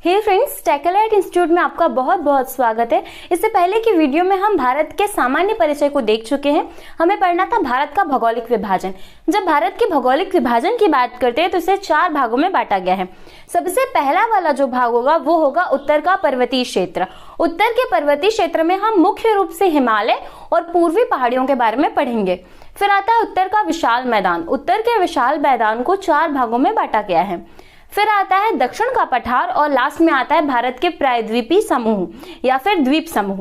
हे friends, टेकलाइट institute में आपका बहुत बहुत स्वागत है। इससे पहले की वीडियो में हम भारत के सामान्य परिचय को देख चुके हैं। हमें पढ़ना था भारत का भौगोलिक विभाजन। जब भारत के भौगोलिक विभाजन की बात करते हैं तो इसे 4 भागों में बांटा गया है। सबसे पहला वाला जो भाग होगा वो होगा उत्तर का पर्वतीय क्षेत्र। उत्तर के पर्वतीय क्षेत्र में हम मुख्य रूप से हिमालय और पूर्वी पहाड़ियों के बारे में पढ़ेंगे। फिर आता है उत्तर का विशाल मैदान। उत्तर के विशाल मैदान को 4 भागों में बांटा गया है। फिर आता है दक्षिण का पठार और लास्ट में आता है भारत के प्रायद्वीपीय समूह या फिर द्वीप समूह।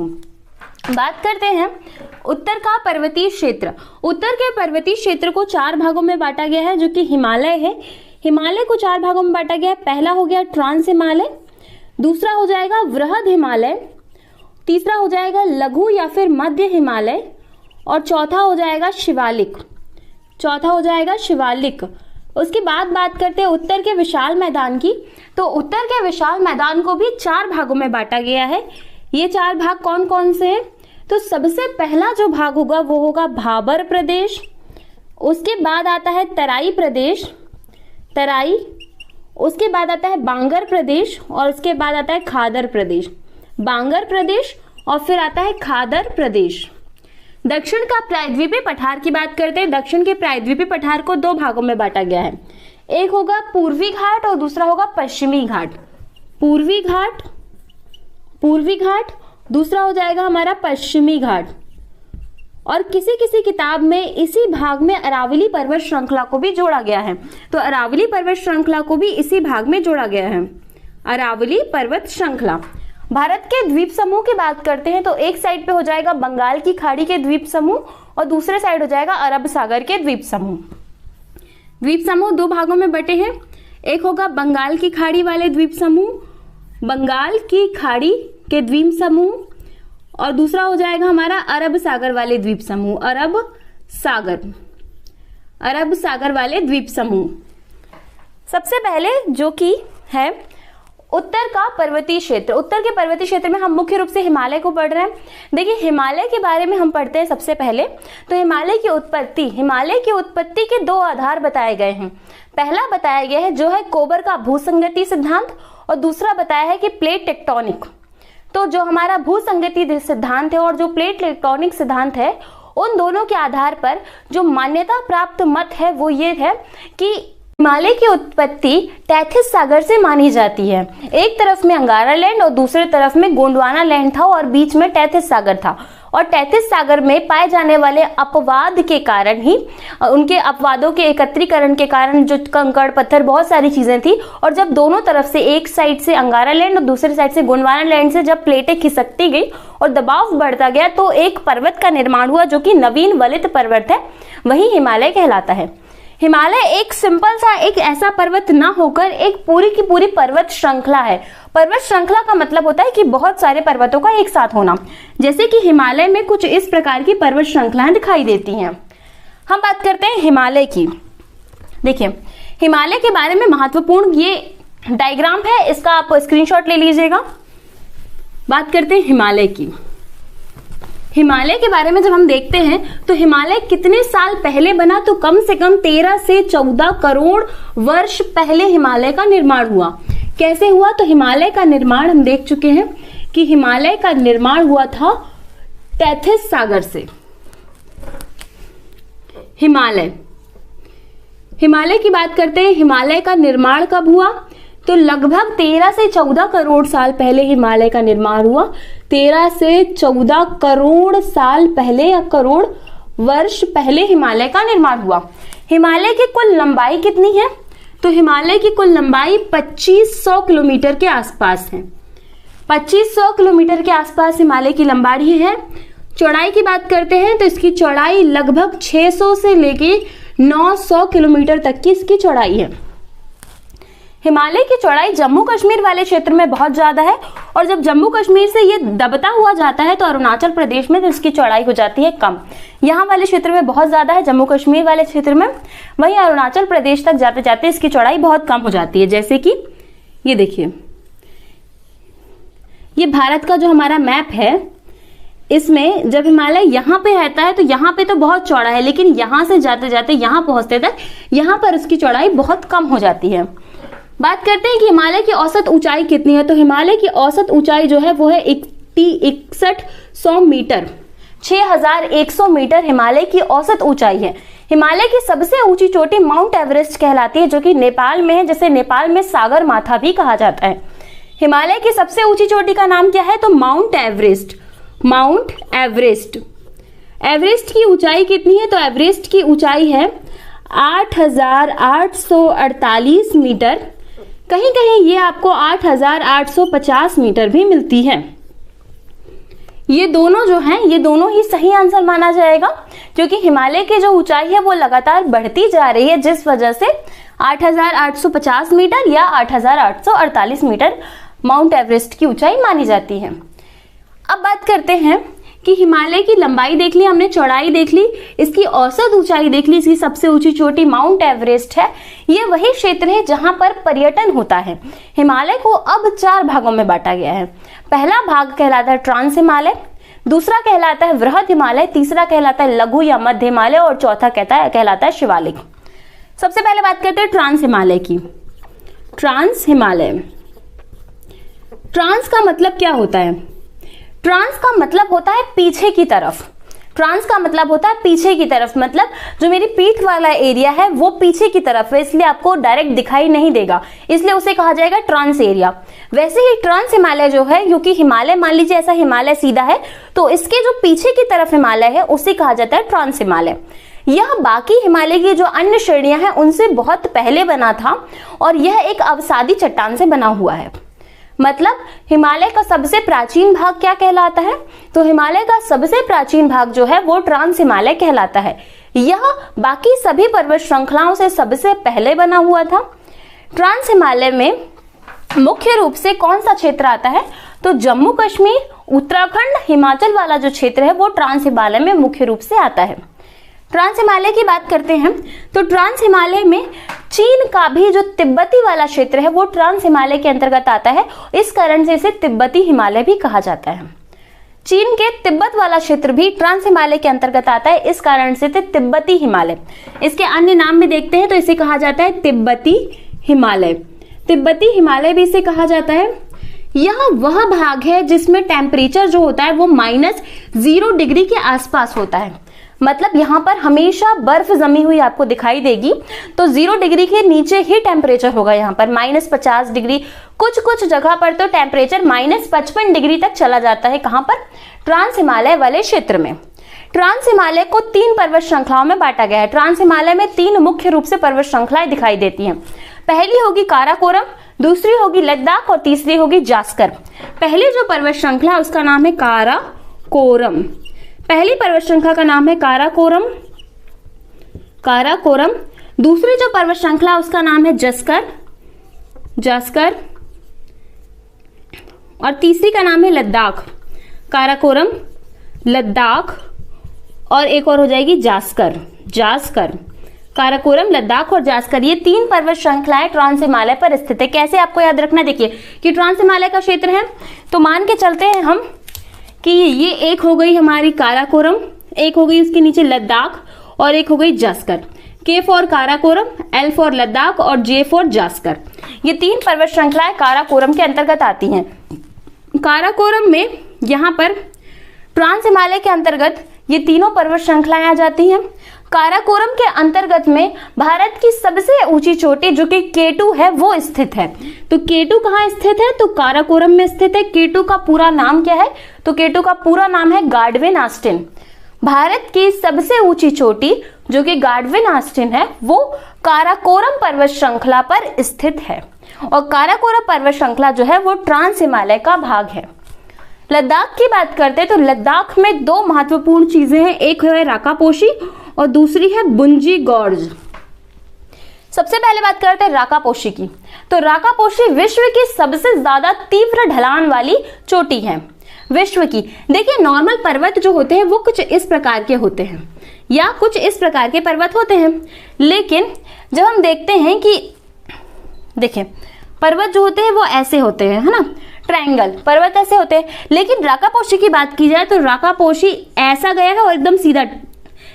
बात करते हैं उत्तर का पर्वतीय क्षेत्र। उत्तर के पर्वतीय क्षेत्र को 4 भागों में बांटा गया है, जो कि हिमालय है। हिमालय को 4 भागों में बांटा गया है। पहला हो गया ट्रांस हिमालय, दूसरा हो जाएगा वृहद हिमालय, तीसरा हो जाएगा लघु या फिर मध्य हिमालय और चौथा हो जाएगा शिवालिक। उसके बाद बात करते हैं उत्तर के विशाल मैदान की। तो उत्तर के विशाल मैदान को भी 4 भागों में बांटा गया है। ये 4 भाग कौन कौन से हैं? तो सबसे पहला जो भाग होगा वो होगा भाबर प्रदेश, उसके बाद आता है तराई प्रदेश, उसके बाद आता है बांगर प्रदेश और उसके बाद आता है खादर प्रदेश। बांगर प्रदेश और फिर आता है खादर प्रदेश। दक्षिण का प्रायद्वीपीय पठार की बात करते हैं। दक्षिण के प्रायद्वीपीय पठार को 2 भागों में बांटा गया है। एक होगा पूर्वी घाट और दूसरा होगा पश्चिमी घाट। पूर्वी घाट दूसरा हो जाएगा हमारा पश्चिमी घाट। और किसी किसी किताब में इसी भाग में अरावली पर्वत श्रृंखला को भी जोड़ा गया है। तो अरावली पर्वत श्रृंखला को भी इसी भाग में जोड़ा गया है। अरावली पर्वत श्रृंखला। भारत के द्वीप समूह की बात करते हैं तो एक साइड पे हो जाएगा बंगाल की खाड़ी के द्वीप समूह और दूसरे साइड हो जाएगा अरब सागर के द्वीप समूह। द्वीप समूह 2 भागों में बटे हैं। एक होगा बंगाल की खाड़ी वाले द्वीप समूह, बंगाल की खाड़ी के द्वीप समूह और दूसरा हो जाएगा हमारा अरब सागर वाले द्वीप समूह, अरब सागर वाले द्वीप समूह। सबसे पहले जो कि है उत्तर का पर्वतीय क्षेत्र। उत्तर के पर्वतीय क्षेत्र में हम मुख्य रूप से हिमालय को पढ़ रहे हैं। देखिए, हिमालय के बारे में हम पढ़ते हैं सबसे पहले। तो हिमालय की उत्पत्ति के 2 आधार बताए गए हैं। पहला बताया गया है जो है कोबर का भूसंगति सिद्धांत और दूसरा बताया है कि प्लेट टेक्टोनिक। तो जो हमारा भूसंगति सिद्धांत है और जो प्लेट टेक्टोनिक सिद्धांत है, उन दोनों के आधार पर जो मान्यता प्राप्त मत है वो ये है कि हिमालय की उत्पत्ति टेथिस सागर से मानी जाती है। एक तरफ में अंगारा लैंड और दूसरे तरफ में गोंडवाना लैंड था और बीच में टेथिस सागर था। और टेथिस सागर में पाए जाने वाले अपवाद के कारण ही, उनके अपवादों के एकत्रीकरण के कारण जो कंकड़ पत्थर बहुत सारी चीजें थी, और जब दोनों तरफ से एक साइड से अंगारा लैंड और दूसरी साइड से गोंडवाना लैंड से जब प्लेटें खिसकती गई और दबाव बढ़ता गया तो एक पर्वत का निर्माण हुआ जो कि नवीन वलित पर्वत है, वही हिमालय कहलाता है। हिमालय एक सिंपल सा एक ऐसा पर्वत ना होकर एक पूरी की पूरी पर्वत श्रृंखला है। पर्वत श्रृंखला का मतलब होता है कि बहुत सारे पर्वतों का एक साथ होना। जैसे कि हिमालय में कुछ इस प्रकार की पर्वत श्रृंखलाएं दिखाई देती हैं। हम बात करते हैं हिमालय की। देखिए, हिमालय के बारे में महत्वपूर्ण ये डायग्राम है, इसका आप स्क्रीनशॉट ले लीजिएगा। बात करते हैं हिमालय की। हिमालय के बारे में जब हम देखते हैं तो हिमालय कितने साल पहले बना, तो कम से कम 13 से 14 करोड़ वर्ष पहले हिमालय का निर्माण हुआ। कैसे हुआ? तो हिमालय का निर्माण हम देख चुके हैं कि हिमालय का निर्माण हुआ था टेथिस सागर से। हिमालय की बात करते हैं, हिमालय का निर्माण कब हुआ? तो लगभग 13 से 14 करोड़ साल पहले हिमालय का निर्माण हुआ। 13 से 14 करोड़ साल पहले या करोड़ वर्ष पहले हिमालय का निर्माण हुआ। हिमालय की कुल लंबाई कितनी है? तो हिमालय की कुल लंबाई 2500 किलोमीटर के आसपास है। 2500 किलोमीटर के आसपास हिमालय की लंबाई है। चौड़ाई की बात करते हैं तो इसकी चौड़ाई लगभग 600 से लेके 900 किलोमीटर तक की इसकी चौड़ाई है। हिमालय की चौड़ाई जम्मू कश्मीर वाले क्षेत्र में बहुत ज्यादा है और जब जम्मू कश्मीर से ये दबता हुआ जाता है तो अरुणाचल प्रदेश में तो इसकी चौड़ाई हो जाती है कम। यहाँ वाले क्षेत्र में बहुत ज्यादा है, जम्मू कश्मीर वाले क्षेत्र में, वहीं अरुणाचल प्रदेश तक जाते जाते इसकी चौड़ाई बहुत कम हो जाती है। जैसे कि ये देखिए, ये भारत का जो हमारा मैप है, इसमें जब हिमालय यहाँ पे रहता है तो यहाँ पे तो बहुत चौड़ा है, लेकिन यहाँ से जाते जाते यहाँ पहुंचते तक यहाँ पर उसकी चौड़ाई बहुत कम हो जाती है। बात करते हैं कि हिमालय की औसत ऊंचाई कितनी है। तो हिमालय की औसत ऊंचाई जो है वो है 6100 मीटर, 6100 मीटर हिमालय की औसत ऊंचाई है। हिमालय की सबसे ऊंची चोटी माउंट एवरेस्ट कहलाती है, जो कि नेपाल में है, जिसे नेपाल में सागर माथा भी कहा जाता है। हिमालय की सबसे ऊंची चोटी का नाम क्या है? तो mount Everest. Mount Everest. Everest की ऊंचाई कितनी है? तो एवरेस्ट की ऊंचाई है 8848 मीटर, कहीं कहीं ये आपको 8850 मीटर भी मिलती है। ये दोनों जो हैं, ये दोनों ही सही आंसर माना जाएगा, क्योंकि हिमालय की जो ऊंचाई है वो लगातार बढ़ती जा रही है, जिस वजह से 8850 मीटर या 8848 मीटर माउंट एवरेस्ट की ऊंचाई मानी जाती है। अब बात करते हैं कि हिमालय की लंबाई देख ली हमने, चौड़ाई देख ली, इसकी औसत ऊंचाई देख ली, इसकी सबसे ऊंची चोटी माउंट एवरेस्ट है। ये वही क्षेत्र है जहां पर पर्यटन होता है। हिमालय को अब 4 भागों में बांटा गया है। पहला भाग कहलाता है ट्रांस हिमालय, दूसरा कहलाता है वृहद हिमालय, तीसरा कहलाता है लघु या मध्य हिमालय और चौथा कहलाता है शिवालिक। सबसे पहले बात करते हैं ट्रांस हिमालय की। ट्रांस हिमालय, ट्रांस का मतलब क्या होता है? ट्रांस का मतलब होता है पीछे की तरफ। ट्रांस का मतलब होता है पीछे की तरफ, मतलब जो मेरी पीठ वाला एरिया है वो पीछे की तरफ है, इसलिए आपको डायरेक्ट दिखाई नहीं देगा, इसलिए उसे कहा जाएगा ट्रांस एरिया। वैसे ही ट्रांस हिमालय जो है, क्योंकि हिमालय मान लीजिए ऐसा हिमालय सीधा है, तो इसके जो पीछे की तरफ हिमालय है उसे कहा जाता है ट्रांस हिमालय। यह बाकी हिमालय की जो अन्य श्रेणियां हैं उनसे बहुत पहले बना था और यह एक अवसादी चट्टान से बना हुआ है। मतलब हिमालय का सबसे प्राचीन भाग क्या कहलाता है? तो हिमालय का सबसे प्राचीन भाग जो है वो ट्रांस हिमालय कहलाता है। यह बाकी सभी पर्वत श्रृंखलाओं से सबसे पहले बना हुआ था। ट्रांस हिमालय में मुख्य रूप से कौन सा क्षेत्र आता है? तो जम्मू कश्मीर, उत्तराखंड, हिमाचल वाला जो क्षेत्र है वो ट्रांस हिमालय में मुख्य रूप से आता है। ट्रांस हिमालय की बात करते हैं तो ट्रांस हिमालय में चीन का भी जो तिब्बती वाला क्षेत्र है वो ट्रांस हिमालय के अंतर्गत आता है, इस कारण से इसे तिब्बती हिमालय भी कहा जाता है। चीन के तिब्बत वाला क्षेत्र भी ट्रांस हिमालय के अंतर्गत आता है, इस कारण से तिब्बती हिमालय। इसके अन्य नाम में देखते हैं तो इसे कहा जाता है तिब्बती हिमालय। तिब्बती हिमालय भी इसे कहा जाता है। यह वह भाग है जिसमें टेम्परेचर जो होता है वो -0 डिग्री के आसपास होता है, मतलब यहाँ पर हमेशा बर्फ जमी हुई आपको दिखाई देगी, तो 0 डिग्री के नीचे ही टेम्परेचर होगा। यहाँ पर -50 डिग्री, कुछ जगह पर तो टेम्परेचर -55 डिग्री तक चला जाता है। कहाँ पर? ट्रांस हिमालय वाले क्षेत्र में। ट्रांस हिमालय को 3 पर्वत श्रृंखलाओं में बांटा गया है। ट्रांस हिमालय में 3 मुख्य रूप से पर्वत श्रृंखलाएं दिखाई देती हैं। पहली होगी काराकोरम, दूसरी होगी लद्दाख और तीसरी होगी जास्कर। पहली जो पर्वत श्रृंखला उसका नाम है काराकोरम। पहली पर्वत श्रृंखला का नाम है काराकोरम। दूसरी जो पर्वत श्रृंखला उसका नाम है जास्कर और तीसरी का नाम है लद्दाख। काराकोरम, लद्दाख और एक और हो जाएगी जास्कर। काराकोरम, लद्दाख और जास्कर, ये 3 पर्वत श्रृंखलाएं ट्रांस हिमालय पर स्थित है। कैसे आपको याद रखना, देखिए कि ट्रांस हिमालय का क्षेत्र है, तो मान के चलते हैं हम कि ये एक हो गई हमारी काराकोरम, एक हो गई उसके नीचे लद्दाख और एक हो गई Zanskar. K for Karakoram, L for Ladakh और J फॉर जास्कर। ये 3 पर्वत श्रृंखलाएं काराकोरम के अंतर्गत आती हैं। काराकोरम में यहाँ पर ट्रांस हिमालय के अंतर्गत ये तीनों पर्वत श्रृंखलाएं आ जाती हैं। काराकोरम के अंतर्गत में भारत की सबसे ऊंची चोटी जो कि K2 है वो स्थित है। तो K2 कहाँ स्थित है? तो काराकोरम में स्थित है। K2 का पूरा नाम क्या है? तो K2 का पूरा नाम है गाडविन ऑस्टिन। भारत की सबसे ऊंची चोटी जो कि गाडविन ऑस्टिन है वो काराकोरम पर्वत श्रृंखला पर स्थित है और काराकोरम पर्वत श्रृंखला जो है वो ट्रांस हिमालय का भाग है। लद्दाख की बात करते हैं तो लद्दाख में 2 महत्वपूर्ण चीजें हैं, एक है राकापोशी और दूसरी है बुंजी गॉर्ज। सबसे पहले बात करते हैं राकापोशी की। तो राकापोशी विश्व की सबसे ज्यादा तीव्र ढलान वाली चोटी है विश्व की। देखिए नॉर्मल पर्वत जो होते हैं वो कुछ इस प्रकार के होते हैं या कुछ इस प्रकार के पर्वत होते हैं, लेकिन जब हम देखते हैं कि देखिए पर्वत जो होते हैं वो ऐसे होते हैं, है ना, ट्रायंगल पर्वत ऐसे होते हैं। लेकिन राकापोशी की बात की जाए तो राकापोशी ऐसा गया है और एकदम सीधा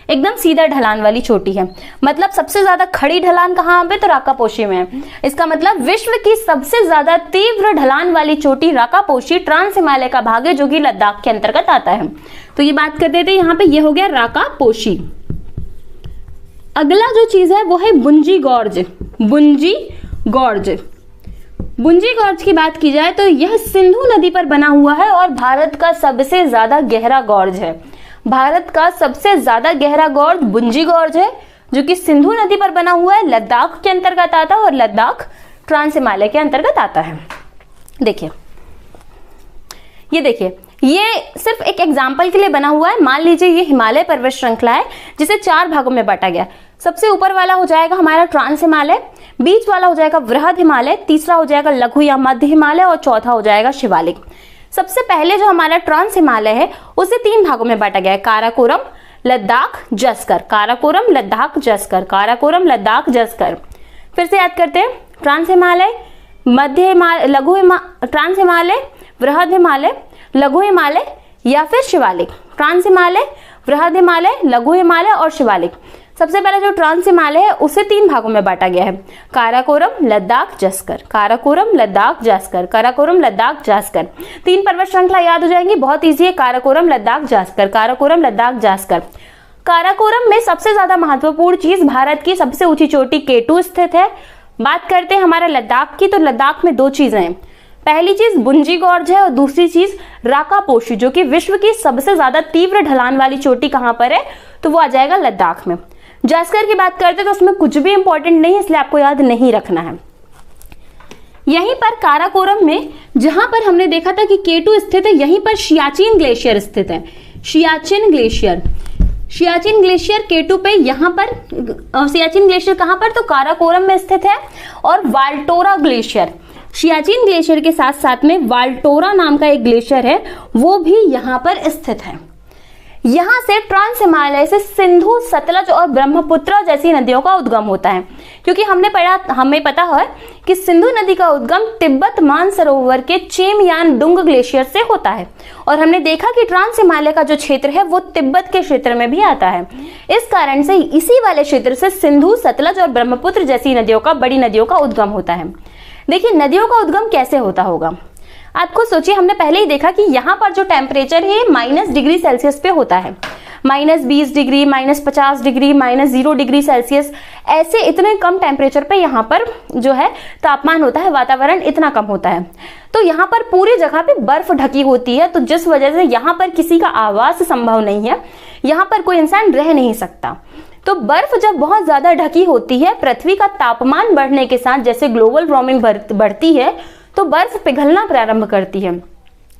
एकदम सीधा ढलान वाली चोटी है। मतलब सबसे ज्यादा खड़ी ढलान कहाँ पे, तो राकापोशी में है। इसका मतलब विश्व की सबसे ज्यादा तीव्र ढलान वाली चोटी राकापोशी ट्रांस हिमालय का भाग है, जो कि लद्दाख के अंतर्गत आता है। तो ये बात करते थे, यहाँ पे ये हो गया राकापोशी। अगला जो चीज है वो है बुंजी गॉर्ज। बुंजी गॉर्ज, बुंजी गॉर्ज की बात की जाए तो यह सिंधु नदी पर बना हुआ है और भारत का सबसे ज्यादा गहरा गॉर्ज है। भारत का सबसे ज्यादा गहरा गॉर्ज बुंजी गॉर्ज है, जो कि सिंधु नदी पर बना हुआ है, लद्दाख के अंतर्गत आता है और लद्दाख ट्रांस हिमालय के अंतर्गत आता है। देखिए, ये देखिए, ये सिर्फ एक एग्जाम्पल के लिए बना हुआ है। मान लीजिए ये हिमालय पर्वत श्रृंखला है जिसे 4 भागों में बांटा गया। सबसे ऊपर वाला हो जाएगा हमारा ट्रांस हिमालय, बीच वाला हो जाएगा वृहद हिमालय, तीसरा हो जाएगा लघु या मध्य हिमालय और चौथा हो जाएगा शिवालिक। सबसे पहले जो हमारा ट्रांस हिमालय है उसे 3 भागों में बांटा गया है, काराकोरम, लद्दाख, जसकर। काराकोरम, लद्दाख, जसकर, काराकोरम, लद्दाख, जसकर। फिर से याद करते हैं, ट्रांस हिमालय, मध्य हिमालय, लघु ट्रांस हिमालय, वृहद हिमालय, लघु हिमालय या फिर शिवालिक। ट्रांस हिमालय, वृहद हिमालय, लघु हिमालय और शिवालिक। सबसे पहले जो ट्रांस हिमालय है उसे 3 भागों में बांटा गया है, काराकोरम, लद्दाख, जसकर। काराकोरम, लद्दाख, जसकर, काराकोरम, लद्दाख, जसकर। 3 पर्वत श्रृंखला याद हो जाएंगी, बहुत ईजी है। काराकोरम, लद्दाख, जसकर, काराकोरम, लद्दाख, जसकर। काराकोरम में सबसे ज्यादा महत्वपूर्ण चीज, भारत की सबसे ऊंची चोटी K2 स्थित है। बात करते हैं हमारे लद्दाख की, तो लद्दाख में 2 चीजें हैं। पहली चीज बुंजी गॉर्ज है और दूसरी चीज राकापोशी, जो कि विश्व की सबसे ज्यादा तीव्र ढलान वाली चोटी कहां पर है, तो वो आ जाएगा लद्दाख में। जसकर की बात करते तो उसमें कुछ भी इंपॉर्टेंट नहीं है, इसलिए आपको याद नहीं रखना है। यहीं पर काराकोरम में जहां पर हमने देखा था कि K2 स्थित है, यहीं पर सियाचिन ग्लेशियर स्थित है। Siachen glacier, Siachen glacier K2 पे, यहाँ पर सियाचिन ग्लेशियर कहां पर, तो काराकोरम में स्थित है। और वाल्टोरा ग्लेशियर, सियाचिन ग्लेशियर के साथ साथ में वाल्टोरा नाम का एक ग्लेशियर है, वो भी यहाँ पर स्थित है। यहां से ट्रांस हिमालय से सिंधु, सतलज और ब्रह्मपुत्र जैसी नदियों का उद्गम होता है। क्योंकि हमें पता है कि सिंधु नदी का उद्गम तिब्बत मानसरोवर के चेमयानडुंग ग्लेशियर से होता है और हमने देखा कि ट्रांस हिमालय का जो क्षेत्र है वो तिब्बत के क्षेत्र में भी आता है। इस कारण से इसी वाले क्षेत्र से सिंधु, सतलज और ब्रह्मपुत्र जैसी नदियों का, बड़ी नदियों का उद्गम होता है। देखिए, नदियों का उद्गम कैसे होता होगा, आप खुद सोचिए। हमने पहले ही देखा कि यहाँ पर जो टेम्परेचर है -डिग्री सेल्सियस पे होता है, -20 डिग्री, -50 डिग्री, -0 डिग्री सेल्सियस, ऐसे इतने कम टेम्परेचर पे यहाँ पर जो है तापमान होता है, वातावरण इतना कम होता है। तो यहाँ पर पूरी जगह पे बर्फ ढकी होती है, तो जिस वजह से यहाँ पर किसी का आवास संभव नहीं है, यहाँ पर कोई इंसान रह नहीं सकता। तो बर्फ जब बहुत ज्यादा ढकी होती है, पृथ्वी का तापमान बढ़ने के साथ जैसे ग्लोबल वार्मिंग बढ़ती है, तो बर्फ पिघलना प्रारंभ करती है।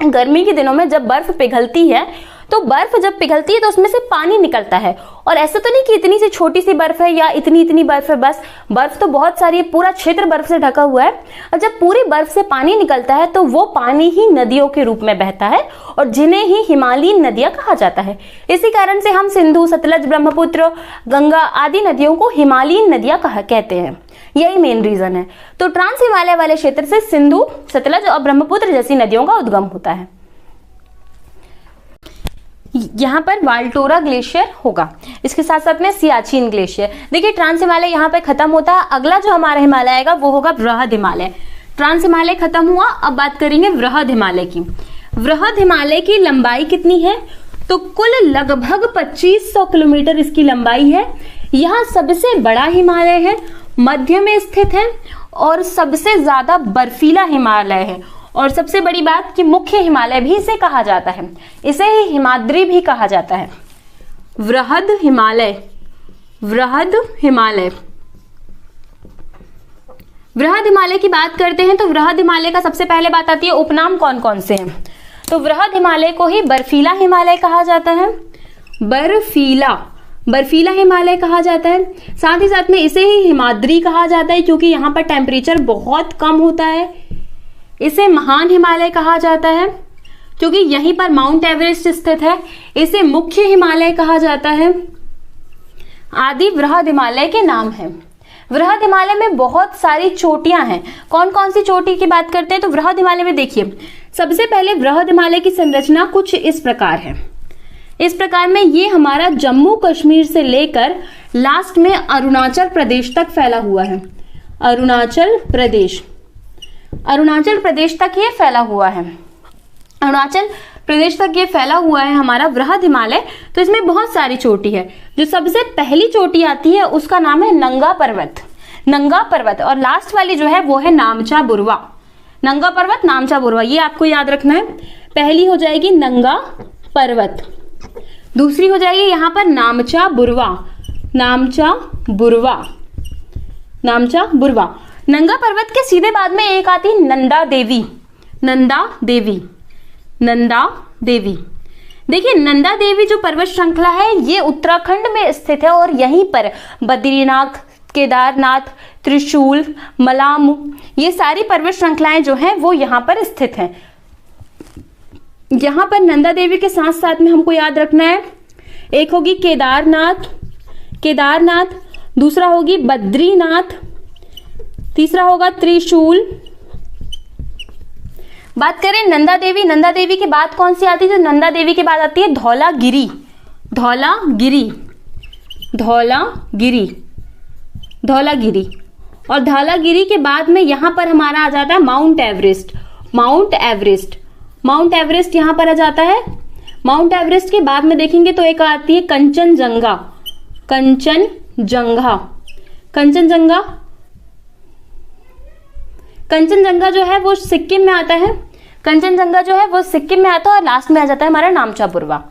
गर्मी के दिनों में जब बर्फ पिघलती है, तो बर्फ जब पिघलती है तो उसमें से पानी निकलता है। और ऐसा तो नहीं कि इतनी सी छोटी सी बर्फ है या इतनी बर्फ है, बस बर्फ तो बहुत सारी है, पूरा क्षेत्र बर्फ से ढका हुआ है। और जब पूरी बर्फ से पानी निकलता है तो वो पानी ही नदियों के रूप में बहता है और जिन्हें ही हिमालयीन नदियां कहा जाता है। इसी कारण से हम सिंधु, सतलज, ब्रह्मपुत्र, गंगा आदि नदियों को हिमालयीन नदियां कहते हैं। यही मेन रीजन है। तो ट्रांस हिमालय वाले क्षेत्र से सिंधु, सतलज और ब्रह्मपुत्र जैसी नदियों का उद्गम होता है। यहाँ पर वाल्टोरा ग्लेशियर होगा, इसके साथ साथ में सियाचिन ग्लेशियर। देखिए, ट्रांस हिमालय यहाँ पे खत्म होता है। अगला जो हमारा हिमालय आएगा वो होगा वृहद हिमालय। ट्रांस हिमालय खत्म हुआ, अब बात करेंगे वृहद हिमालय की। वृहद हिमालय की लंबाई कितनी है, तो कुल लगभग 2500 किलोमीटर इसकी लंबाई है। यह सबसे बड़ा हिमालय है, मध्य में स्थित है और सबसे ज्यादा बर्फीला हिमालय है। और सबसे बड़ी बात कि मुख्य हिमालय भी इसे कहा जाता है, इसे ही हिमाद्री भी कहा जाता है। वृहद हिमालय, वृहद हिमालय, वृहद हिमालय की बात करते हैं तो वृहद हिमालय का सबसे पहले बात आती है उपनाम कौन कौन से हैं। तो वृहद हिमालय को ही बर्फीला हिमालय कहा जाता है, बर्फीला हिमालय कहा जाता है। साथ ही साथ में इसे ही हिमाद्री कहा जाता है क्योंकि यहाँ पर टेम्परेचर बहुत कम होता है। इसे महान हिमालय कहा जाता है क्योंकि यहीं पर माउंट एवरेस्ट स्थित है। इसे मुख्य हिमालय कहा जाता है। आदि वृहद हिमालय के नाम है। वृहद हिमालय में बहुत सारी चोटियां हैं। कौन कौन सी चोटी की बात करते हैं तो वृहद हिमालय में देखिए, सबसे पहले वृहद हिमालय की संरचना कुछ इस प्रकार है। इस प्रकार में ये हमारा जम्मू कश्मीर से लेकर लास्ट में अरुणाचल प्रदेश तक फैला हुआ है। अरुणाचल प्रदेश तक ये फैला हुआ है। अरुणाचल प्रदेश तक ये फैला हुआ है हमारा वृहद हिमालय। तो इसमें बहुत सारी चोटी है। जो सबसे पहली चोटी आती है उसका नाम है नंगा पर्वत, नंगा पर्वत। और लास्ट वाली जो है वो है नामचा बुरवा, नंगा पर्वत, नामचा बुरवा, ये आपको याद रखना है। पहली हो जाएगी नंगा पर्वत, दूसरी हो जाएगी यहाँ पर नामचा बुरवा, नामचा बुरवा, नामचा बुरवा। नंगा पर्वत के सीधे बाद में एक आती है नंदा देवी, नंदा देवी, नंदा देवी। देखिए नंदा देवी जो पर्वत श्रृंखला है ये उत्तराखंड में स्थित है और यहीं पर बद्रीनाथ, केदारनाथ, त्रिशूल, मलामू, ये सारी पर्वत श्रृंखलाएं जो हैं वो यहाँ पर स्थित हैं। यहाँ पर नंदा देवी के साथ साथ में हमको याद रखना है, एक होगी केदारनाथ, केदारनाथ, दूसरा होगी बद्रीनाथ, तीसरा होगा त्रिशूल। बात करें नंदा देवी, नंदा देवी के बाद कौन सी आती है? तो नंदा देवी के बाद आती है धौलागिरी, धौलागिरी, धौलागिरी, धौलागिरी। और धौलागिरी के बाद में यहां पर हमारा आ जाता है mount Everest, mount Everest, mount Everest यहां पर आ जाता है। माउंट एवरेस्ट के बाद में देखेंगे तो एक आती है कंचनजंगा, कंचनजंगा, कंचनजंगा, कंचनजंगा जो है वो सिक्किम में आता है, कंचनजंगा जो है वो सिक्किम में आता है और लास्ट में आ जाता है हमारा नामचा बुरवा।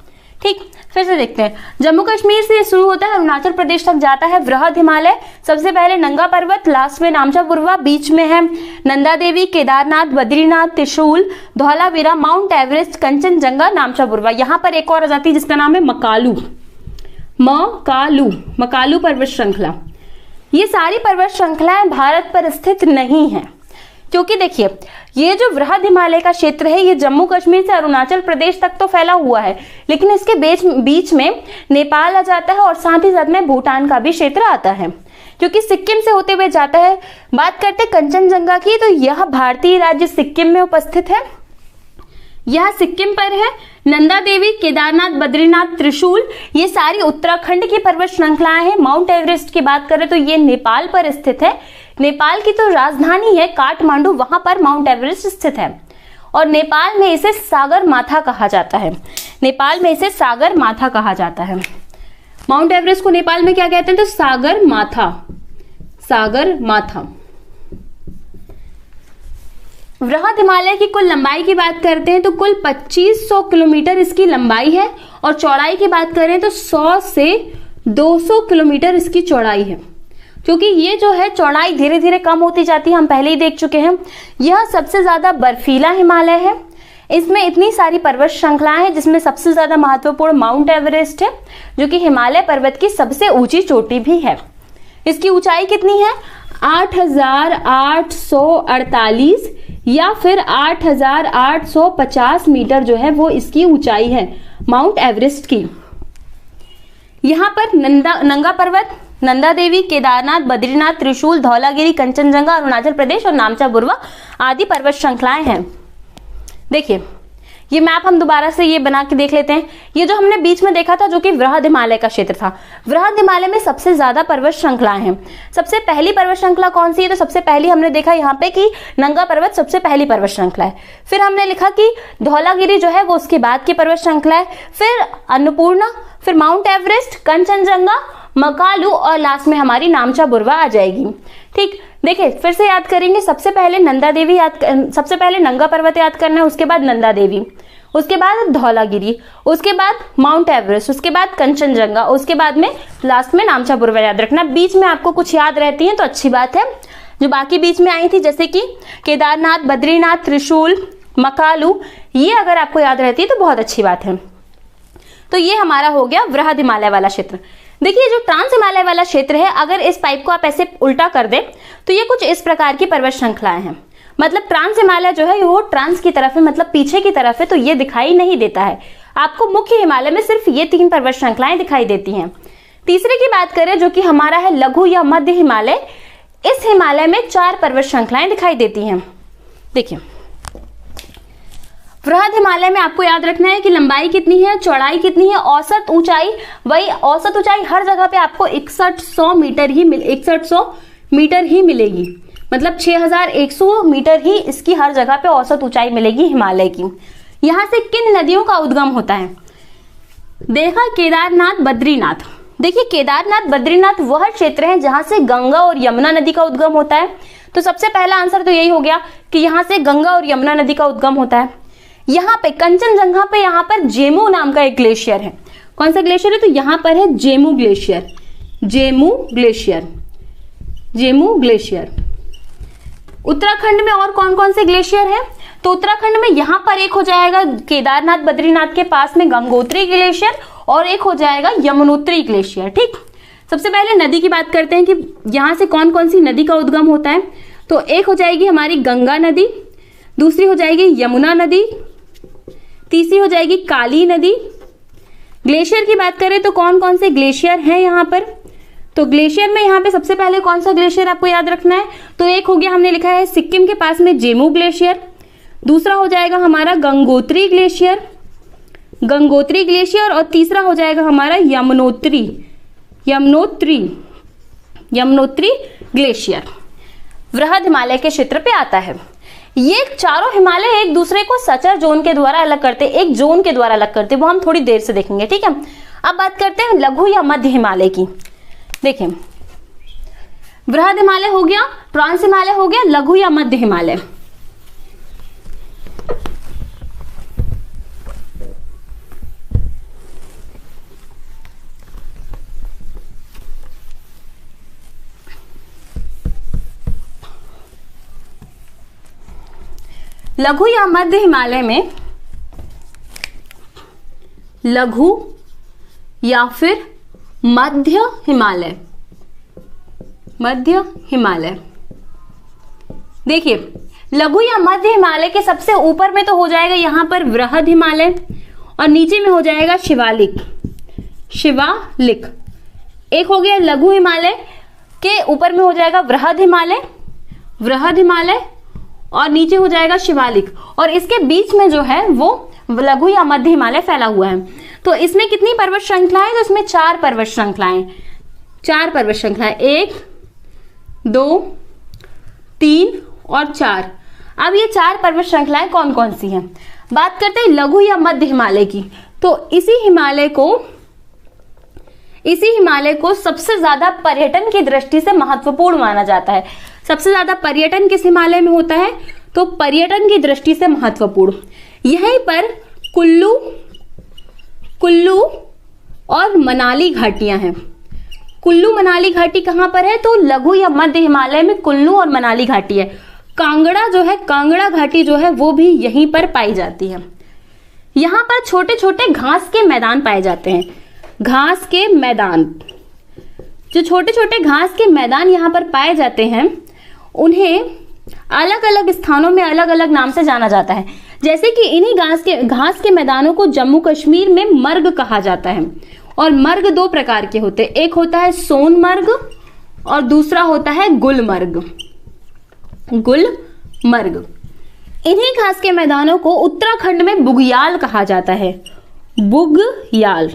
ठीक, फिर से देखते हैं। जम्मू कश्मीर से शुरू होता है, अरुणाचल प्रदेश तक जाता है वृहद हिमालय। सबसे पहले नंगा पर्वत, लास्ट में नामचा बुरवा, बीच में है नंदा देवी, केदारनाथ, बद्रीनाथ, त्रिशूल, धौलावीरा, माउंट एवरेस्ट, कंचनजंगा, नामचा बुरवा। यहाँ पर एक और आ जाती है जिसका नाम है मकालू, मकालू, मकालू पर्वत श्रृंखला। ये सारी पर्वत श्रृंखलाएं भारत पर स्थित नहीं है, क्योंकि देखिए ये जो वृहद हिमालय का क्षेत्र है ये जम्मू कश्मीर से अरुणाचल प्रदेश तक तो फैला हुआ है, लेकिन इसके बीच में नेपाल आ जाता है और साथ ही साथ में भूटान का भी क्षेत्र आता है, जो कि सिक्किम से होते हुए जाता है। बात करते कंचनजंगा की, तो यह भारतीय राज्य सिक्किम में उपस्थित है, यह सिक्किम पर है। नंदा देवी, केदारनाथ, बद्रीनाथ, त्रिशूल, ये सारी उत्तराखंड की पर्वत श्रृंखलाएं हैं। माउंट एवरेस्ट की बात करें तो ये नेपाल पर स्थित है। नेपाल की तो राजधानी है काठमांडू, वहां पर माउंट एवरेस्ट स्थित है और नेपाल में इसे सागर माथा कहा जाता है, नेपाल में इसे सागर माथा कहा जाता है। माउंट एवरेस्ट को नेपाल में क्या कहते हैं? तो सागर माथा, सागर माथा। वृहद हिमालय की कुल लंबाई की बात करते हैं तो कुल 2500 किलोमीटर इसकी लंबाई है और चौड़ाई की बात करें तो 100 से 200 किलोमीटर इसकी चौड़ाई है, क्योंकि ये जो है चौड़ाई धीरे धीरे कम होती जाती है, हम पहले ही देख चुके हैं। यह सबसे ज्यादा बर्फीला हिमालय है, इसमें इतनी सारी पर्वत श्रृंखलाएं हैं जिसमें सबसे ज्यादा महत्वपूर्ण माउंट एवरेस्ट है, जो कि हिमालय पर्वत की सबसे ऊंची चोटी भी है। इसकी ऊंचाई कितनी है? 8,848 या फिर 8,850 मीटर जो है वो इसकी ऊंचाई है माउंट एवरेस्ट की। यहाँ पर नंगा पर्वत, नंदा देवी, केदारनाथ, बद्रीनाथ, त्रिशूल, धौलागिरी, कंचनजंगा, अरुणाचल प्रदेश और नामचा बुरवा आदि पर्वत श्रृंखलाएं हैं। देखिए ये मैप हम दोबारा से ये बना के देख लेते हैं। ये जो हमने बीच में देखा था जो कि वृहद हिमालय का क्षेत्र था, वृहद हिमालय में सबसे ज्यादा पर्वत श्रृंखलाएं हैं। सबसे पहली पर्वत श्रृंखला कौन सी है? तो सबसे पहली हमने देखा यहाँ पे कि नंगा पर्वत सबसे पहली पर्वत श्रृंखला है। फिर हमने लिखा कि धौलागिरी जो है वो उसके बाद की पर्वत श्रृंखला है, फिर अन्नपूर्णा, फिर माउंट एवरेस्ट, कंचनजंगा, मकालू और लास्ट में हमारी नामचा बुरवा आ जाएगी। ठीक, देखिए फिर से याद करेंगे। सबसे पहले नंदा देवी सबसे पहले नंगा पर्वत याद करना है, उसके बाद नंदा देवी, उसके बाद धौलागिरी, उसके बाद माउंट एवरेस्ट, उसके बाद कंचनजंगा, उसके बाद में लास्ट में नामचा बुरवा याद रखना। बीच में आपको कुछ याद रहती है तो अच्छी बात है। जो बाकी बीच में आई थी जैसे कि केदारनाथ, बद्रीनाथ, त्रिशूल, मकालू, ये अगर आपको याद रहती है तो बहुत अच्छी बात है। तो ये हमारा हो गया वृहद हिमालय वाला क्षेत्र। देखिए जो ट्रांस हिमालय वाला क्षेत्र है, अगर इस पाइप को आप ऐसे उल्टा कर दें तो ये कुछ इस प्रकार की पर्वत श्रृंखलाएं हैं। मतलब ट्रांस हिमालय जो है वो ट्रांस की तरफ है, मतलब पीछे की तरफ है, तो ये दिखाई नहीं देता है आपको। मुख्य हिमालय में सिर्फ ये 3 पर्वत श्रृंखलाएं दिखाई देती हैं। तीसरे की बात करें जो कि हमारा है लघु या मध्य हिमालय, इस हिमालय में 4 पर्वत श्रृंखलाएं दिखाई देती हैं। देखिए वृहद हिमालय में आपको याद रखना है कि लंबाई कितनी है, चौड़ाई कितनी है, औसत ऊंचाई, वही औसत ऊंचाई हर जगह पे आपको 6100 मीटर ही मिलेगी, मतलब 6100 मीटर ही इसकी हर जगह पे औसत ऊंचाई मिलेगी हिमालय की। यहाँ से किन नदियों का उद्गम होता है? देखा केदारनाथ बद्रीनाथ। देखिए केदारनाथ बद्रीनाथ वह क्षेत्र है जहां से गंगा और यमुना नदी का उद्गम होता है। तो सबसे पहला आंसर तो यही हो गया कि यहाँ से गंगा और यमुना नदी का उद्गम होता है। यहाँ पे कंचनजंगा पे यहाँ पर जेमू नाम का एक ग्लेशियर है। कौन सा ग्लेशियर है? तो यहाँ पर है Zemu glacier. Zemu glacier, Zemu glacier. Uttarakhand में और कौन कौन से ग्लेशियर हैं? तो उत्तराखंड में यहाँ पर एक हो जाएगा केदारनाथ बद्रीनाथ के पास में गंगोत्री ग्लेशियर और एक हो जाएगा यमुनोत्री ग्लेशियर। ठीक, सबसे पहले नदी की बात करते हैं कि यहाँ से कौन कौन सी नदी का उद्गम होता है। तो एक हो जाएगी हमारी गंगा नदी, दूसरी हो जाएगी यमुना नदी, तीसरी हो जाएगी काली नदी। ग्लेशियर की बात करें तो कौन कौन से ग्लेशियर हैं यहाँ पर? तो ग्लेशियर में यहाँ पे सबसे पहले कौन सा ग्लेशियर आपको याद रखना है? तो एक हो गया, हमने लिखा है सिक्किम के पास में जेमू ग्लेशियर, दूसरा हो जाएगा हमारा गंगोत्री ग्लेशियर, गंगोत्री ग्लेशियर, और तीसरा हो जाएगा हमारा यमुनोत्री, यमुनोत्री, यमुनोत्री ग्लेशियर। वृहद हिमालय के क्षेत्र पे आता है। ये चारों हिमालय एक दूसरे को सचर जोन के द्वारा अलग करते, एक जोन के द्वारा अलग करते, वो हम थोड़ी देर से देखेंगे। ठीक है, अब बात करते हैं लघु या मध्य हिमालय की। देखिए वृहद हिमालय हो गया, ट्रांस हिमालय हो गया, लघु या मध्य हिमालय। लघु या मध्य हिमालय में लघु या फिर मध्य हिमालय, मध्य हिमालय। देखिए लघु या मध्य हिमालय के सबसे ऊपर में तो हो जाएगा यहां पर वृहद हिमालय और नीचे में हो जाएगा शिवालिक, शिवालिक। एक हो गया लघु हिमालय के ऊपर में हो जाएगा वृहद हिमालय, वृहद हिमालय, और नीचे हो जाएगा शिवालिक, और इसके बीच में जो है वो लघु या मध्य हिमालय फैला हुआ है। तो इसमें कितनी पर्वत श्रृंखलाएं? तो इसमें 4 पर्वत श्रृंखलाएं, 4 पर्वत श्रृंखलाएं, 1 2 3 और 4। अब ये 4 पर्वत श्रृंखलाएं कौन कौन सी हैं? बात करते हैं लघु या मध्य हिमालय की। तो इसी हिमालय को सबसे ज्यादा पर्यटन की दृष्टि से महत्वपूर्ण माना जाता है। सबसे ज्यादा पर्यटन किस हिमालय में होता है? तो पर्यटन की दृष्टि से महत्वपूर्ण यहीं पर कुल्लू और मनाली घाटियां हैं। कुल्लू मनाली घाटी कहां पर है? तो लघु या मध्य हिमालय में कुल्लू और मनाली घाटी है। कांगड़ा जो है, कांगड़ा घाटी जो है वो भी यहीं पर पाई जाती है। यहां पर छोटे छोटे घास के मैदान पाए जाते हैं। घास के मैदान, जो छोटे छोटे घास के मैदान यहाँ पर पाए जाते हैं, उन्हें अलग अलग स्थानों में अलग अलग नाम से जाना जाता है। जैसे कि इन्हीं घास के मैदानों को जम्मू कश्मीर में मर्ग कहा जाता है। और मर्ग 2 प्रकार के होते हैं, एक होता है सोनमर्ग और दूसरा होता है गुलमर्ग, गुलमर्ग। इन्हीं घास के मैदानों को उत्तराखंड में बुग्याल कहा जाता है, बुग्याल।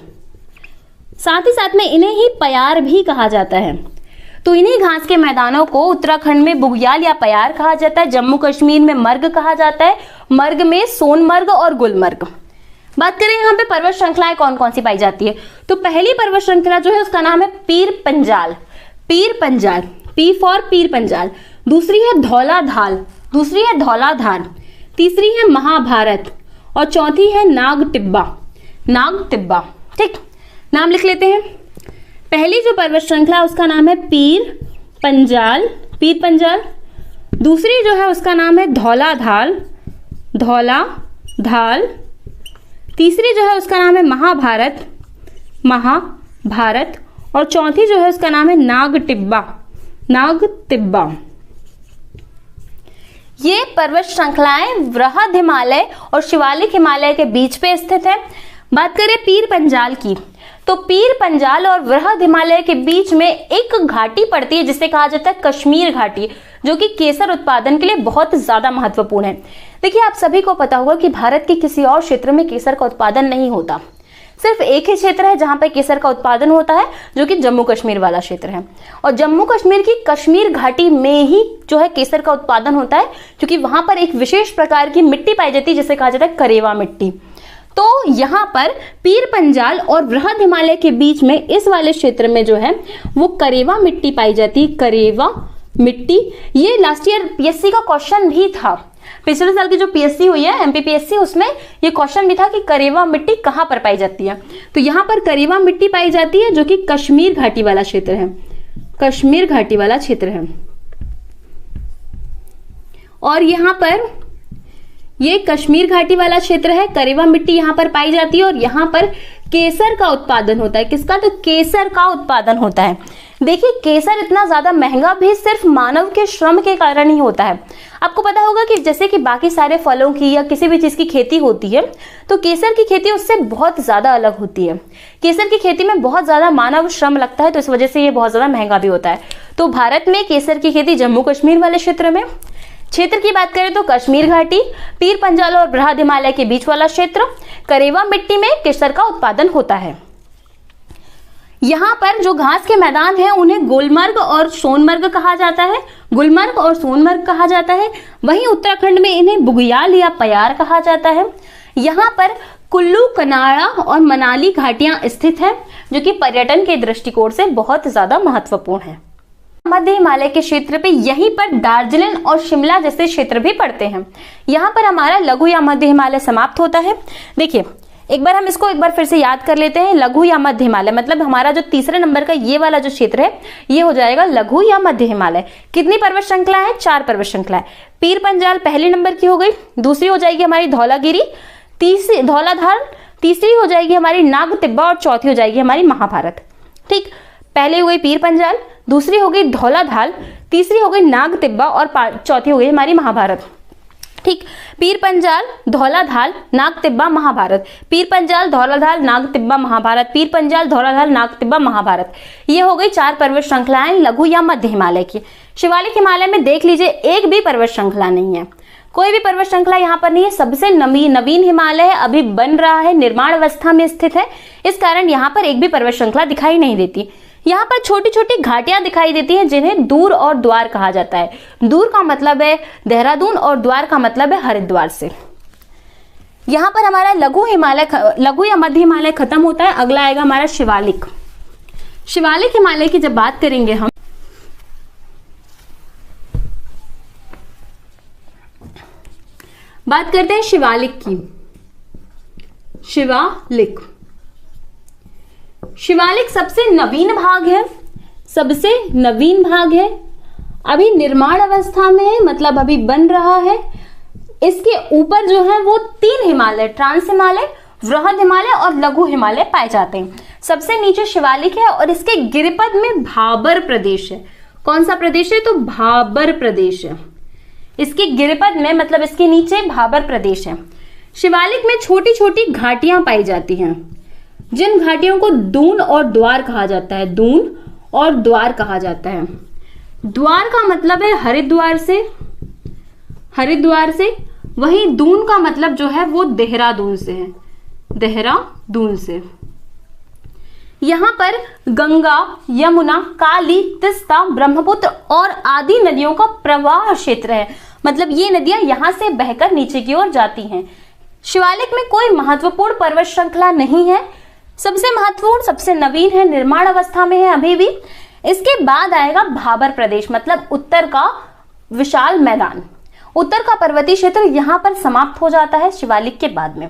साथ ही साथ में इन्हें ही पयार भी कहा जाता है। तो इन्हीं घास के मैदानों को उत्तराखंड में बुग्याल या पयार कहा जाता है, जम्मू कश्मीर में मर्ग कहा जाता है, मर्ग में सोनमर्ग और गुलमर्ग। बात करें यहाँ पे पर्वत श्रृंखलाएं कौन कौन सी पाई जाती है, तो पहली पर्वत श्रृंखला जो है उसका नाम है पीर पंजाल, पीर पंजाल, पी फॉर पीर पंजाल। दूसरी है धौलाधार, दूसरी है धौलाधार, तीसरी है महाभारत और चौथी है नाग टिब्बा, नाग टिब्बा। ठीक, नाम लिख लेते हैं। पहली जो पर्वत श्रृंखला उसका नाम है पीर पंजाल, पीर पंजाल। दूसरी जो है उसका नाम है धौलाधार, धौलाधार। तीसरी जो है उसका नाम है महाभारत, महाभारत। और चौथी जो है उसका नाम है नाग टिब्बा, नाग टिब्बा। ये पर्वत श्रृंखलाएं वृहद हिमालय और शिवालिक हिमालय के बीच पे स्थित है। बात करें पीर पंजाल की, तो पीर पंजाल और वृहद हिमालय के बीच में एक घाटी पड़ती है जिसे कहा जाता है कश्मीर घाटी। जो कि केसर उत्पादन के लिए बहुत ज्यादा महत्वपूर्ण है। देखिए, आप सभी को पता होगा कि भारत के किसी और क्षेत्र में केसर का उत्पादन नहीं होता। सिर्फ एक ही क्षेत्र है जहां पर केसर का उत्पादन होता है, जो कि जम्मू कश्मीर वाला क्षेत्र है। और जम्मू कश्मीर की कश्मीर घाटी में ही जो है केसर का उत्पादन होता है, क्योंकि वहां पर एक विशेष प्रकार की मिट्टी पाई जाती है जिसे कहा जाता है करेवा मिट्टी। तो यहाँ पर पीर पंजाल और बृहद हिमालय के बीच में इस वाले क्षेत्र में जो है वो करेवा मिट्टी पाई जाती है। करेवा मिट्टी, ये लास्ट ईयर पीएससी का क्वेश्चन भी था। पिछले साल की जो पीएससी हुई है एमपीपीएससी, उसमें ये क्वेश्चन भी था कि करेवा मिट्टी कहाँ पर पाई जाती है। तो यहाँ पर करेवा मिट्टी पाई जाती है जो कि कश्मीर घाटी वाला क्षेत्र है, कश्मीर घाटी वाला क्षेत्र है। और यहाँ पर ये कश्मीर घाटी वाला क्षेत्र है, करेवा मिट्टी यहाँ पर पाई जाती है और यहाँ पर केसर का उत्पादन होता है। किसका? तो केसर का उत्पादन होता है। देखिए, केसर इतना ज्यादा महंगा भी सिर्फ मानव के श्रम के कारण ही होता है। आपको पता होगा कि जैसे कि बाकी सारे फलों की या किसी भी चीज की खेती होती है, तो केसर की खेती उससे बहुत ज्यादा अलग होती है। केसर की खेती में बहुत ज्यादा मानव श्रम लगता है, तो इस वजह से ये बहुत ज्यादा महंगा भी होता है। तो भारत में केसर की खेती जम्मू कश्मीर वाले क्षेत्र में, क्षेत्र की बात करें तो कश्मीर घाटी, पीर पंजाल और बृहद हिमालय के बीच वाला क्षेत्र, करेवा मिट्टी में केसर का उत्पादन होता है। यहाँ पर जो घास के मैदान हैं उन्हें गुलमर्ग और सोनमर्ग कहा जाता है, गुलमर्ग और सोनमर्ग कहा जाता है। वहीं उत्तराखंड में इन्हें बुग्याल या पयार कहा जाता है। यहाँ पर कुल्लू, कनाड़ा और मनाली घाटियां स्थित हैं, जो कि पर्यटन के दृष्टिकोण से बहुत ज्यादा महत्वपूर्ण है। मध्य हिमालय के क्षेत्र पे यहीं पर दार्जिलिंग और शिमला जैसे क्षेत्र भी पड़ते हैं। यहाँ पर हमारा लघु या मध्य हिमालय समाप्त होता है। देखिए, एक बार हम इसको एक बार फिर से याद कर लेते हैं। लघु या मध्य हिमालय मतलब हमारा जो तीसरे नंबर का ये वाला जो क्षेत्र है, ये हो जाएगा लघु या मध्य हिमालय। कितनी पर्वत श्रृंखला है? 4 पर्वत श्रृंखला है। पीर पंजाल पहले नंबर की हो गई, दूसरी हो जाएगी हमारी धौलागिरी, तीसरी धौलाधार, तीसरी हो जाएगी हमारी नाग तिब्बा और चौथी हो जाएगी हमारी महाभारत। ठीक, पहले हो गई पीर पंजाल, दूसरी हो गई धौलाधार, तीसरी हो गई नाग तिब्बा और चौथी हो गई हमारी महाभारत। ठीक, पीर पंजाल, धौलाधार, नाग तिब्बा, महाभारत, पीर पंजाल, धौलाधार, नाग तिब्बा, महाभारत, पीर पंजाल, धौलाधार, नाग तिब्बा, महाभारत। ये हो गई 4 पर्वत श्रृंखलाएं लघु या मध्य हिमालय की। शिवालिक हिमालय में देख लीजिए एक भी पर्वत श्रृंखला नहीं है, कोई भी पर्वत श्रृंखला यहाँ पर नहीं है। सबसे नवीन हिमालय है, अभी बन रहा है, निर्माण अवस्था में स्थित है, इस कारण यहाँ पर एक भी पर्वत श्रृंखला दिखाई नहीं देती। यहाँ पर छोटी छोटी घाटियां दिखाई देती हैं जिन्हें दूर और द्वार कहा जाता है। दूर का मतलब है देहरादून और द्वार का मतलब है हरिद्वार से। यहाँ पर हमारा लघु या मध्य हिमालय खत्म होता है। अगला आएगा हमारा शिवालिक। शिवालिक हिमालय की जब बात करेंगे हम, बात करते हैं शिवालिक की। शिवालिक सबसे नवीन भाग है, सबसे नवीन भाग है, अभी निर्माण अवस्था में है, मतलब अभी बन रहा है। इसके ऊपर जो है वो 3 हिमालय, ट्रांस हिमालय, बृहद हिमालय और लघु हिमालय पाए जाते हैं। सबसे नीचे शिवालिक है और इसके गिरिपद में भाबर प्रदेश है। कौन सा प्रदेश है? तो भाबर प्रदेश है। इसके गिरिपद में मतलब इसके नीचे भाबर प्रदेश है। शिवालिक में छोटी छोटी घाटियां पाई जाती हैं, जिन घाटियों को दून और द्वार कहा जाता है। दून और द्वार कहा जाता है। द्वार का मतलब है हरिद्वार से, वहीं दून का मतलब जो है वो देहरादून से है, देहरादून से। यहाँ पर गंगा, यमुना, काली, तीस्ता, ब्रह्मपुत्र और आदि नदियों का प्रवाह क्षेत्र है, मतलब ये नदियां यहां से बहकर नीचे की ओर जाती हैं। शिवालिक में कोई महत्वपूर्ण पर्वत श्रृंखला नहीं है। सबसे महत्वपूर्ण, सबसे नवीन है, निर्माण अवस्था में है अभी भी। इसके बाद आएगा भाबर प्रदेश, मतलब उत्तर का विशाल मैदान। उत्तर का पर्वतीय क्षेत्र यहाँ पर समाप्त हो जाता है शिवालिक के बाद में।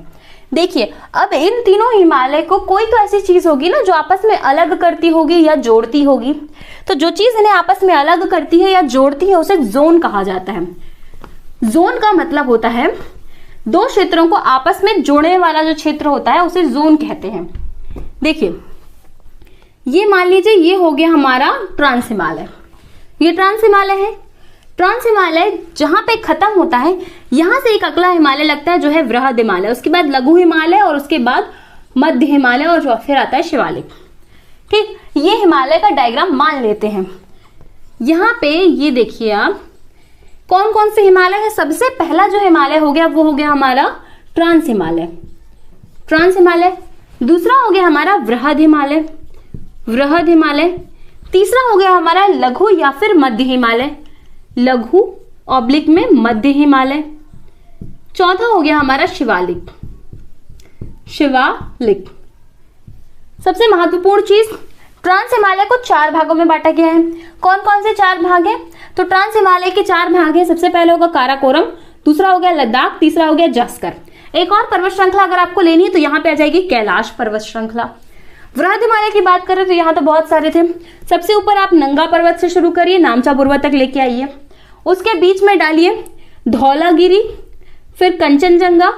देखिए, अब इन तीनों हिमालय को कोई तो ऐसी चीज होगी ना जो आपस में अलग करती होगी या जोड़ती होगी। तो जो चीज इन्हें आपस में अलग करती है या जोड़ती है उसे जोन कहा जाता है। जोन का मतलब होता है 2 क्षेत्रों को आपस में जोड़ने वाला जो क्षेत्र होता है उसे जोन कहते हैं। देखिए, ये मान लीजिए ये हो गया हमारा ट्रांस हिमालय, ये ट्रांस हिमालय है। ट्रांस हिमालय जहां पे खत्म होता है, यहां से एक अगला हिमालय लगता है जो है बृहद हिमालय, उसके बाद लघु हिमालय और उसके बाद मध्य हिमालय और जो फिर आता है शिवालिक। ठीक, ये हिमालय का डायग्राम मान लेते हैं। यहाँ पे ये देखिए आप, कौन कौन से हिमालय है? सबसे पहला जो हिमालय हो गया वो हो गया हमारा ट्रांस हिमालय, ट्रांस हिमालय। दूसरा हो गया हमारा वृहद हिमालय, वृहद हिमालय। तीसरा हो गया हमारा लघु या फिर मध्य हिमालय, लघु ऑब्लिक में मध्य हिमालय। चौथा हो गया हमारा शिवालिक, शिवालिक। सबसे महत्वपूर्ण चीज, ट्रांस हिमालय को 4 भागों में बांटा गया है। कौन कौन से 4 भाग हैं? तो ट्रांस हिमालय के 4 भाग हैं। सबसे पहले होगा काराकोरम, दूसरा हो गया लद्दाख, तीसरा हो गया जास्कर। एक और पर्वत श्रृंखला अगर आपको लेनी है तो यहाँ पे आ जाएगी कैलाश पर्वत श्रृंखला। वृहद हिमालय की बात करें तो यहाँ तो बहुत सारे थे। सबसे ऊपर आप नंगा पर्वत से शुरू करिए, नामचा बुर्वा तक लेके आइए। उसके बीच में डालिए धौलागिरी, फिर कंचनजंगा,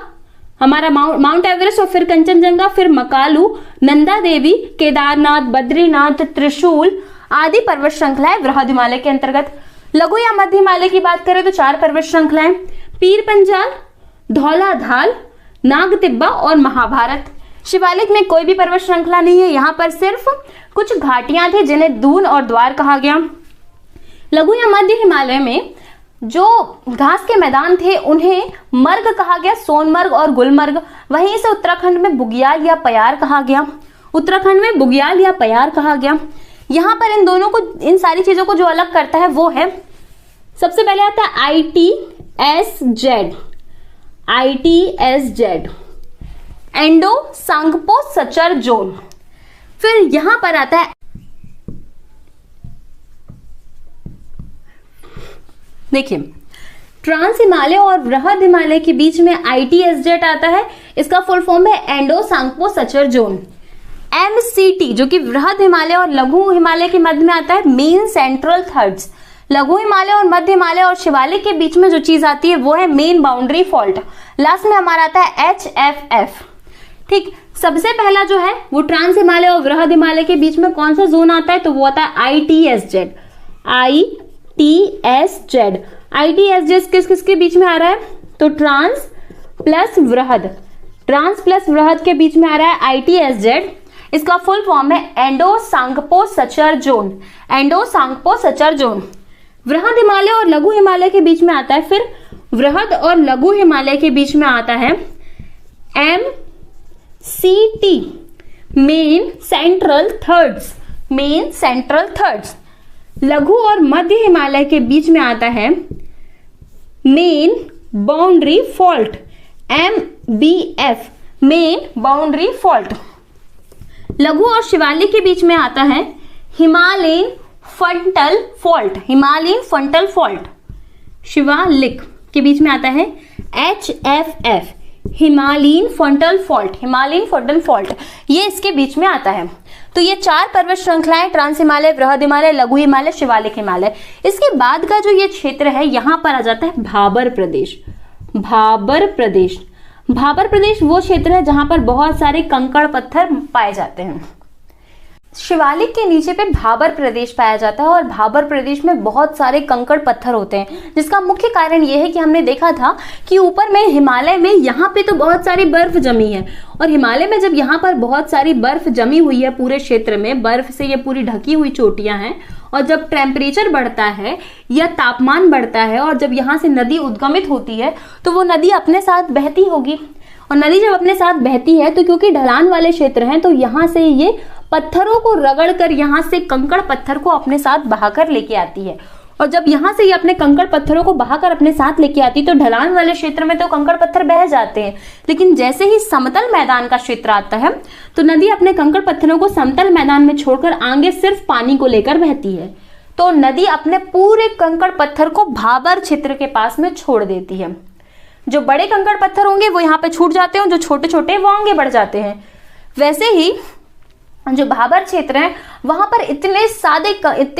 हमारा माउंट एवरेस्ट, और फिर कंचनजंगा, फिर मकालू, नंदा देवी, केदारनाथ, बद्रीनाथ, त्रिशूल आदि पर्वत श्रृंखलाएं वृहद हिमालय के अंतर्गत। लघु या मध्य हिमालय की बात करें तो 4 पर्वत श्रृंखलाएं, पीर पंजाल, धौलाधाल, नाग तिब्बा और महाभारत। शिवालिक में कोई भी पर्वत श्रृंखला नहीं है, यहाँ पर सिर्फ कुछ घाटियां थी जिन्हें दून और द्वार कहा गया। लघु या मध्य हिमालय में जो घास के मैदान थे उन्हें मर्ग कहा गया, सोनमर्ग और गुलमर्ग। वहीं से उत्तराखंड में बुग्याल या पयार कहा गया, उत्तराखंड में बुग्याल या पयार कहा गया। यहाँ पर इन दोनों को, इन सारी चीजों को जो अलग करता है वो है, सबसे पहले आता है ITSZ, ITSZ Indus Tsangpo suture zone. फिर यहां पर आता है, देखिए ट्रांस हिमालय और वृहद हिमालय के बीच में ITSZ आता है। इसका फुल फॉर्म है Indus Tsangpo suture zone. MCT जो कि वृहद हिमालय और लघु हिमालय के मध्य में आता है, मेन सेंट्रल थर्ड्स। लघु हिमालय और मध्य हिमालय और शिवालिक के बीच में जो चीज आती है वो है मेन बाउंड्री फॉल्ट। लास्ट में हमारा आता है HFF। ठीक, सबसे पहला जो है वो ट्रांस हिमालय और वृहद हिमालय के बीच में कौन सा जोन आता है? तो वो आता है ITSZ, ITSZ। ITSZ किस किस के बीच में आ रहा है? तो ट्रांस प्लस वृहद, ट्रांस प्लस वृहद के बीच में आ रहा है ITSZ। इसका फुल फॉर्म है Indus Tsangpo suture zone, Indus Tsangpo suture zone. वृहद हिमालय और लघु हिमालय के बीच में आता है, फिर वृहद और लघु हिमालय के बीच में आता है MCT, main central thirds, main central thirds. लघु और मध्य हिमालय के बीच में आता है main boundary fault, MBF, main boundary fault. लघु और शिवालिक के बीच में आता है Himalayan frontal fault, Himalayan frontal fault. Shivalik के बीच में आता है HFF, Himalayan frontal fault, Himalayan frontal fault, ये इसके बीच में आता है। तो ये 4 पर्वत श्रृंखलाएं, ट्रांस हिमालय, वृहद हिमालय, लघु हिमालय, शिवालिक हिमालय। इसके बाद का जो ये क्षेत्र है यहाँ पर आ जाता है भाबर प्रदेश, भाबर प्रदेश। भाबर प्रदेश वो क्षेत्र है जहां पर बहुत सारे कंकड़ पत्थर पाए जाते हैं। शिवालिक के नीचे पे भाबर प्रदेश पाया जाता है और भाबर प्रदेश में बहुत सारे कंकड़ पत्थर होते हैं, जिसका मुख्य कारण यह है कि हमने देखा था कि ऊपर में हिमालय में यहाँ पे तो बहुत सारी बर्फ जमी है, और हिमालय में जब यहाँ पर बहुत सारी बर्फ जमी हुई है, पूरे क्षेत्र में बर्फ से ये पूरी ढकी हुई चोटियां हैं, और जब टेम्परेचर बढ़ता है या तापमान बढ़ता है और जब यहाँ से नदी उद्गमित होती है तो वो नदी अपने साथ बहती होगी, और नदी जब अपने साथ बहती है तो क्योंकि ढलान वाले क्षेत्र हैं तो यहाँ से ये पत्थरों को रगड़कर यहाँ से कंकड़ पत्थर को अपने साथ बहाकर लेके आती है, और जब यहाँ से ये अपने कंकड़ पत्थरों को बहाकर अपने साथ लेके आती तो ढलान वाले क्षेत्र में तो कंकड़ पत्थर बह जाते हैं, लेकिन जैसे ही समतल मैदान का क्षेत्र आता है तो नदी अपने कंकड़ पत्थरों को समतल मैदान में छोड़कर आगे सिर्फ पानी को लेकर बहती है। तो नदी अपने पूरे कंकड़ पत्थर को भाबर क्षेत्र के पास में छोड़ देती है। जो बड़े कंकड़ पत्थर होंगे वो यहाँ पे छूट जाते हैं, जो छोटे छोटे वो आगे बढ़ जाते हैं। वैसे ही जो भाबर क्षेत्र है वहां पर इतने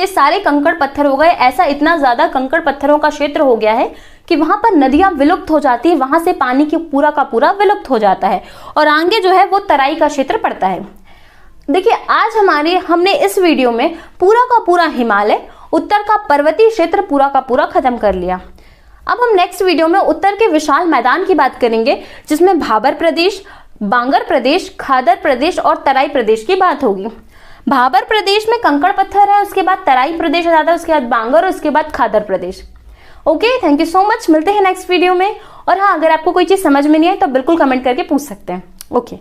सारे कंकड़ पत्थर हो गए, ऐसा इतना ज्यादा कंकड़ पत्थरों का क्षेत्र हो गया है कि वहां पर नदियां विलुप्त हो जाती है, वहां से पानी की पूरा का पूरा विलुप्त हो जाता है, और आगे जो है वो तराई का क्षेत्र पड़ता है। देखिए आज हमने इस वीडियो में पूरा का पूरा हिमालय, उत्तर का पर्वतीय क्षेत्र पूरा का पूरा खत्म कर लिया। अब हम नेक्स्ट वीडियो में उत्तर के विशाल मैदान की बात करेंगे, जिसमें भाबर प्रदेश, बांगर प्रदेश, खादर प्रदेश और तराई प्रदेश की बात होगी। भाबर प्रदेश में कंकड़ पत्थर है, उसके बाद तराई प्रदेश आ जाता है, उसके बाद बांगर और उसके बाद खादर प्रदेश। Okay, thank you so much, मिलते हैं नेक्स्ट वीडियो में। और हाँ, अगर आपको कोई चीज समझ में नहीं आए तो बिल्कुल कमेंट करके पूछ सकते हैं। ओके।